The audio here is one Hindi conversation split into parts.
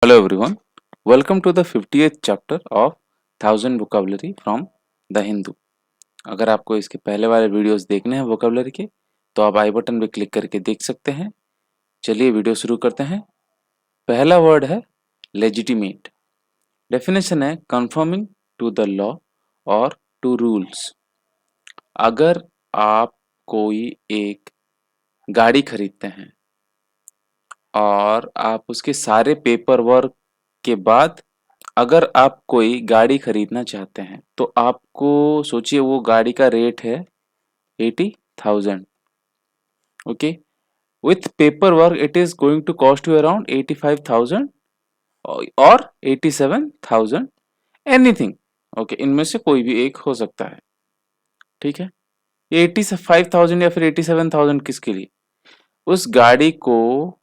Hello everyone, welcome to the 50th chapter of 1000 vocabulary from the Hindu। अगर आपको इसके पहले वाले वीडियोस देखने हैं वोकेबलरी के तो आप आई बटन पे क्लिक करके देख सकते हैं। चलिए वीडियो शुरू करते हैं। पहला वर्ड है लेजिटिमेट। डेफिनेशन है कंफर्मिंग टू द लॉ और टू रूल्स। अगर आप कोई एक गाड़ी खरीदते हैं और आप उसके सारे पेपर वर्क के बाद अगर आप कोई गाड़ी खरीदना चाहते हैं तो आपको सोचिए वो गाड़ी का रेट है 80,000। Okay, with paper work it is going to cost you around 85,000 और 87,000, एनीथिंग। ओके, इनमें से कोई भी एक हो सकता है। ठीक है, 85,000 या फिर 87,000 किसके लिए? उस गाड़ी को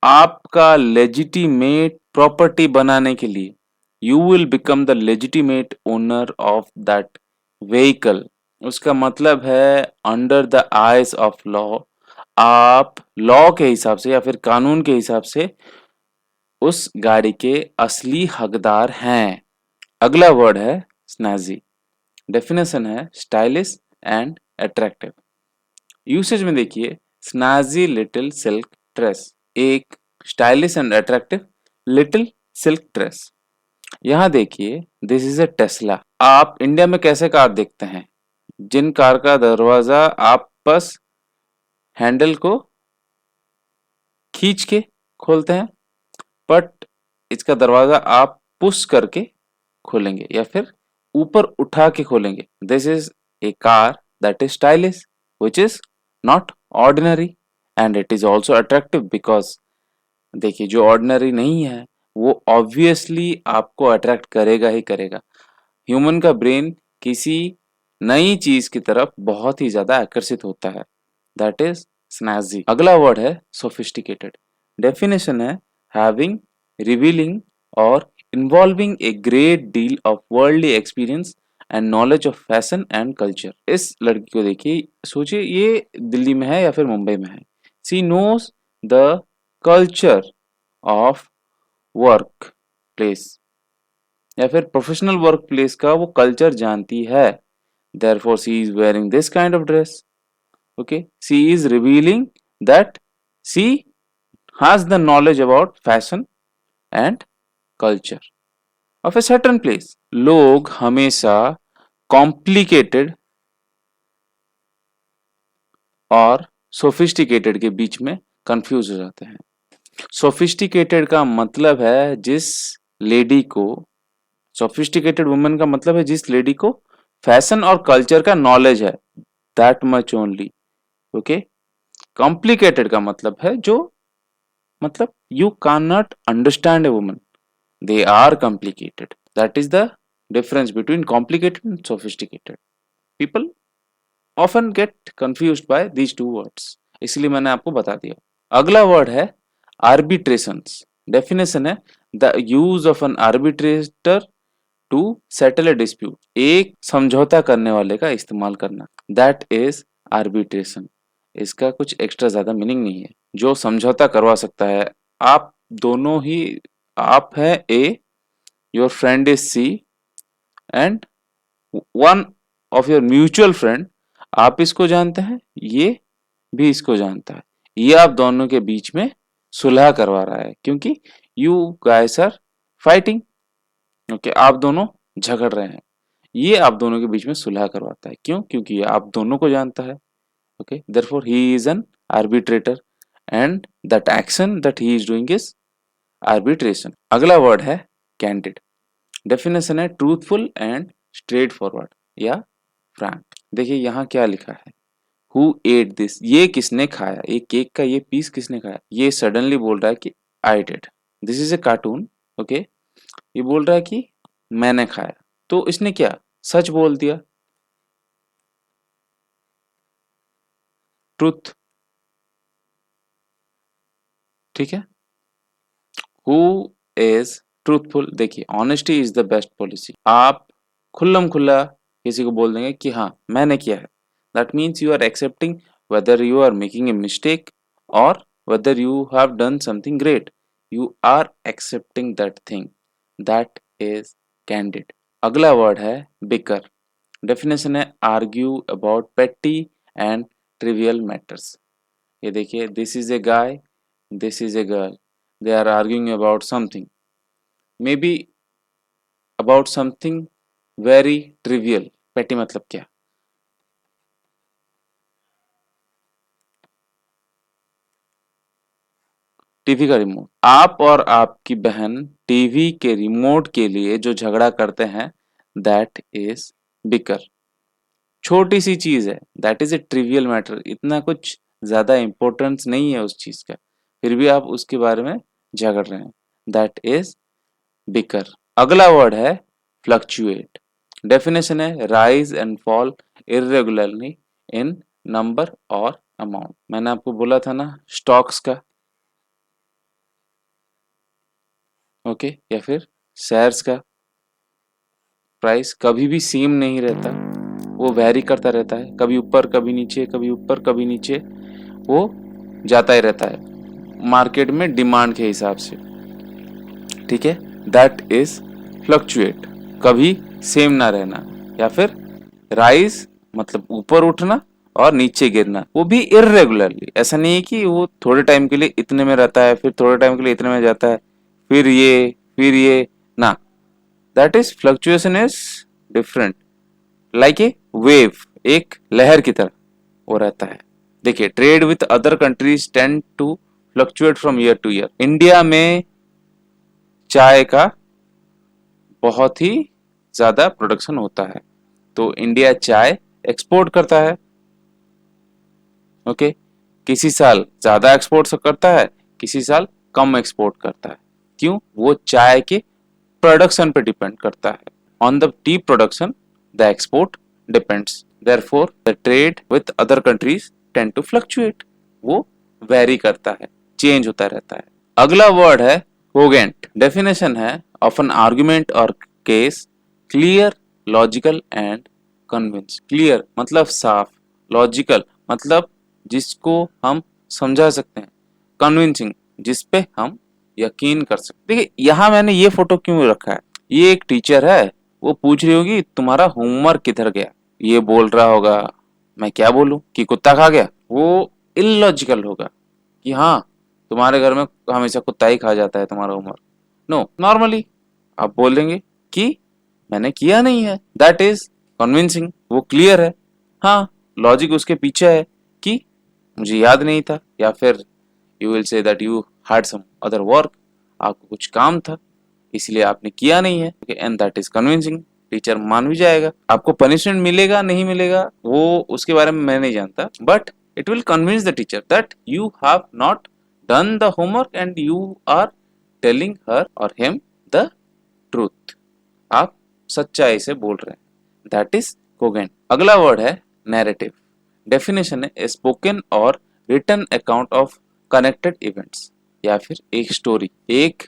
आपका लेजिटिमेट प्रॉपर्टी बनाने के लिए you will become the legitimate owner of that vehicle. उसका मतलब है under the eyes of law आप लॉ के हिसाब से या फिर कानून के हिसाब से उस गाड़ी के असली हकदार हैं। अगला वर्ड है स्नैजी। डेफिनेशन है स्टाइलिश एंड अट्रैक्टिव। यूसेज में देखिए, स्नैजी लिटिल सिल्क ड्रेस, एक stylish and attractive little silk dress. यहाँ देखिए, दिस इज अ टेस्ला। आप इंडिया में कैसे कार देखते हैं? जिन कार का दरवाजा आप बस हैंडल को खींच के खोलते हैं, बट इसका दरवाजा आप पुश करके खोलेंगे या फिर ऊपर उठा के खोलेंगे। This is A car that is stylish which is not ordinary and it is also attractive because देखिए, जो ऑर्डिनरी नहीं है वो ऑब्वियसली आपको अट्रैक्ट करेगा ही करेगा। ह्यूमन का ब्रेन किसी नई चीज की तरफ बहुत ही ज्यादा आकर्षित होता है, दैट इज स्नैजी। अगला वर्ड है सोफिस्टिकेटेड। डेफिनेशन है हैविंग, रिवीलिंग और involving a great deal of worldly experience and knowledge of fashion and culture. इस लड़की को देखिए, सोचिए ये दिल्ली में है या फिर मुंबई में है। She knows the culture of work place या फिर प्रोफेशनल वर्क प्लेस का वो कल्चर जानती है। therefore she is wearing this kind of dress. Okay, she is revealing that she has the knowledge about fashion and culture of a certain place. लोग हमेशा complicated और sophisticated के बीच में कंफ्यूज हो जाते हैं। सोफिस्टिकेटेड का मतलब है जिस लेडी को, सोफिस्टिकेटेड वुमेन का मतलब है जिस लेडी को फैशन और कल्चर का नॉलेज है, that much only. Okay, complicated का मतलब है जो, मतलब you can not understand a woman, they are complicated. That is the difference between complicated and sophisticated. People often get confused by these two words, इसलिए मैंने आपको बता दिया। अगला वर्ड है आर्बिट्रेशंस। डेफिनेशन है the use of an arbitrator to settle a dispute, एक समझौता करने वाले का इस्तेमाल करना, दैट इज आर्बिट्रेशन। इसका कुछ एक्स्ट्रा ज्यादा मीनिंग नहीं है। जो समझौता करवा सकता है, आप दोनों ही, आप है A, your friend is C and one of your mutual friend, आप इसको जानते हैं, ये भी इसको जानता है, ये आप दोनों के बीच में सुलह करवा रहा है क्योंकि you guys are fighting. Okay, आप दोनों झगड़ रहे हैं, ये आप दोनों के बीच में सुलह करवाता है। क्यों? क्योंकि ये आप दोनों को जानता है। Okay, therefore he is an arbitrator and that action that he is doing is arbitration. अगला वर्ड है कैंडिड। डेफिनेशन है ट्रूथफुल एंड स्ट्रेट फॉरवर्ड या फ्रैंक। देखिए यहाँ क्या लिखा है, हु एट दिस, ये किसने खाया, ये केक का ये पीस किसने खाया। ये सडनली बोल रहा है कि I did, this is A cartoon. Okay, ये बोल रहा है कि मैंने खाया, तो इसने क्या, सच बोल दिया, ट्रुथ। ठीक है, हु इज ट्रूथफुल। देखिए, honesty is the best policy. आप खुल्लम खुल्ला किसी को बोल देंगे कि हाँ मैंने किया है, that means you are accepting whether you are making a mistake or whether you have done something great, you are accepting that thing, that is candid. अगला वर्ड है बिकर। डेफिनेशन है argue about petty and trivial matters. ये देखिए, this is a guy, this is a girl, they are arguing about something, maybe about something very trivial. Petty मतलब क्या? टीवी का रिमोट। आप और आपकी बहन टीवी के रिमोट के लिए जो झगड़ा करते हैं, दैट इज बिकर। छोटी सी चीज है, that is A trivial matter, इतना कुछ ज्यादा इंपॉर्टेंस नहीं है उस चीज का, फिर भी आप उसके बारे में झगड़ रहे हैं, दैट इज बिकर। अगला वर्ड है फ्लक्चुएट। डेफिनेशन है rise and fall irregularly in number और अमाउंट। मैंने आपको बोला था ना स्टॉक्स का, ओके, या फिर शेयर्स का प्राइस कभी भी सेम नहीं रहता, वो वैरी करता रहता है, कभी ऊपर कभी नीचे, कभी ऊपर कभी नीचे, वो जाता ही रहता है मार्केट में डिमांड के हिसाब से, ठीक है, दैट इज फ्लक्चुएट। कभी सेम ना रहना, या फिर राइज मतलब ऊपर उठना और नीचे गिरना, वो भी इरेगुलरली। ऐसा नहीं है कि वो थोड़े टाइम के लिए इतने में रहता है, फिर थोड़े टाइम के लिए इतने में जाता है, फिर ये ना, that is fluctuation is different, like a wave, एक लहर की तरह वो रहता है। देखिए, trade with other countries tend to fluctuate from year to year. India में चाय का बहुत ही ज्यादा प्रोडक्शन होता है, तो इंडिया चाय एक्सपोर्ट करता है, ओके। किसी साल ज्यादा एक्सपोर्ट करता है, किसी साल कम एक्सपोर्ट करता है। क्यों? वो चाय के प्रोडक्शन पे डिपेंड करता है। On the tea production the export depends, therefore the trade with other countries tend to fluctuate, वो वेरी करता है, चेंज होता रहता है। अगला वर्ड है कोगेंट। डेफिनेशन है of an argument or case, clear, logical and convince. Clear मतलब साफ, लॉजिकल मतलब जिसको हम समझा सकते हैं, कन्विंसिंग जिस पे हम यकीन कर सकते। देखिए, यहाँ मैंने ये फोटो क्यों रखा है, ये एक टीचर है, वो पूछ रही होगी तुम्हारा होमवर्क किधर गया, ये बोल रहा होगा मैं क्या बोलूं कि कुत्ता खा गया, वो इलॉजिकल होगा कि हाँ तुम्हारे घर में हमेशा कुत्ता ही खा जाता है तुम्हारा होमवर्क। नो, नॉर्मली आप बोल देंगे कि मैंने किया नहीं है, दैट इज कन्विंसिंग, वो क्लियर है। हाँ, लॉजिक उसके पीछे है कि मुझे याद नहीं था, या फिर you will say that you had some other work, आपको कुछ काम था इसलिए आपने किया नहीं है, and that is convincing. Teacher मान भी जाएगा। आपको पनिशमेंट मिलेगा नहीं मिलेगा वो उसके बारे में मैं नहीं जानता, but it will convince the teacher that you have not done the homework and you are telling her or him the truth. आप सच्चाई से बोल रहे हैं, दैट इज कोगेंट। अगला वर्ड है नैरेटिव। डेफिनेशन है spoken or written account of connected events, या फिर एक स्टोरी, एक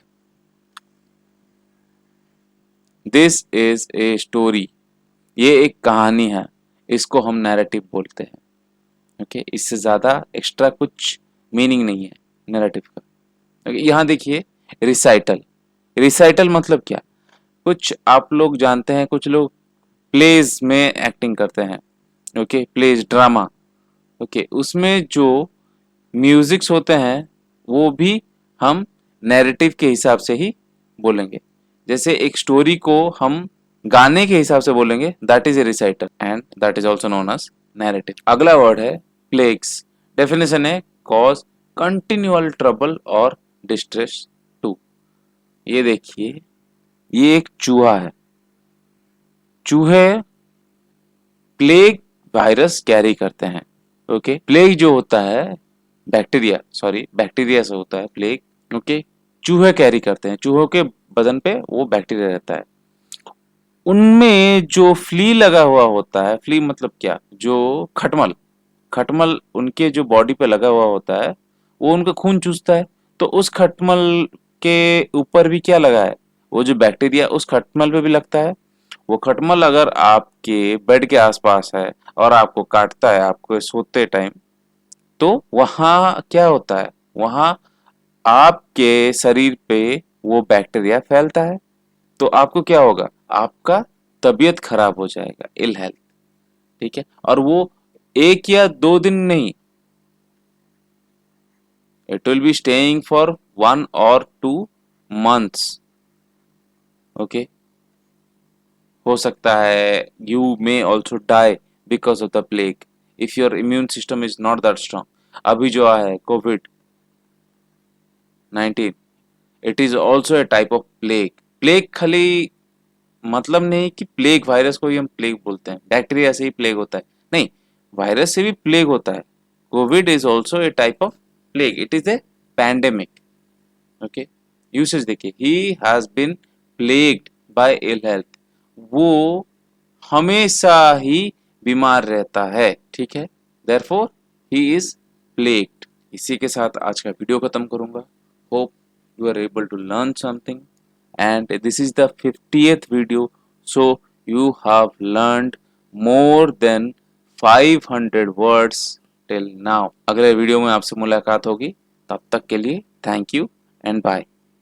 दिस इज ए स्टोरी, ये एक कहानी है, इसको हम नैरेटिव बोलते हैं, ओके। इससे ज्यादा एक्स्ट्रा कुछ मीनिंग नहीं है नैरेटिव का। यहाँ देखिए रिसाइटल। रिसाइटल मतलब क्या? कुछ आप लोग जानते हैं, कुछ लोग प्लेज में एक्टिंग करते हैं, ओके, प्लेज ड्रामा, ओके, उसमें जो म्यूजिक्स होते हैं वो भी हम नैरेटिव के हिसाब से ही बोलेंगे। जैसे एक स्टोरी को हम गाने के हिसाब से बोलेंगे, that is a recital and that is also known as narrative. अगला वर्ड है प्लेग्स। डेफिनेशन है cause continual trouble or distress to. ये देखिए, ये एक चूहा है, चूहे प्लेग वायरस कैरी करते हैं, ओके। प्लेग जो होता है बैक्टीरिया, सॉरी बैक्टीरिया से होता है प्लेग, ओके। चूहे कैरी करते हैं, चूहों के बदन पे वो बैक्टीरिया रहता है। उनमें जो फ्ली लगा हुआ होता है, फ्ली मतलब क्या, जो खटमल, खटमल उनके जो बॉडी पे लगा हुआ होता है, वो उनका खून चूसता है। तो उस खटमल के ऊपर भी क्या लगा है, वो जो बैक्टीरिया उस खटमल पे भी लगता है। वो खटमल अगर आपके बेड के आसपास है और आपको काटता है आपको सोते टाइम, तो वहां क्या होता है, वहां आपके शरीर पे वो बैक्टीरिया फैलता है, तो आपको क्या होगा, आपका तबीयत खराब हो जाएगा, इल हेल्थ। ठीक है, और वो 1 या 2 दिन नहीं, it will be staying for 1 और 2 मंथ्स। ओके, हो सकता है you may also die because of the plague if your immune system is not that strong. अभी जो आया है COVID 19, it is also a type of plague. Plague खाली मतलब नहीं कि प्लेग वायरस को ही हम प्लेग बोलते हैं, बैक्टीरिया से ही प्लेग होता है, नहीं, वायरस से भी प्लेग होता है। COVID is also a type of plague, it is a pandemic. Okay, usage देखिए, he has been plagued by ill health, वो हमेशा ही बीमार रहता है। ठीक है, देयरफॉर ही इज प्लेग्ड। इसी के साथ आज का वीडियो खत्म करूंगा। Hope you are able to learn something, and this is the 50th video, so you have learned more than 500 words till now। अगले वीडियो में आपसे मुलाकात होगी, तब तक के लिए थैंक यू एंड बाय।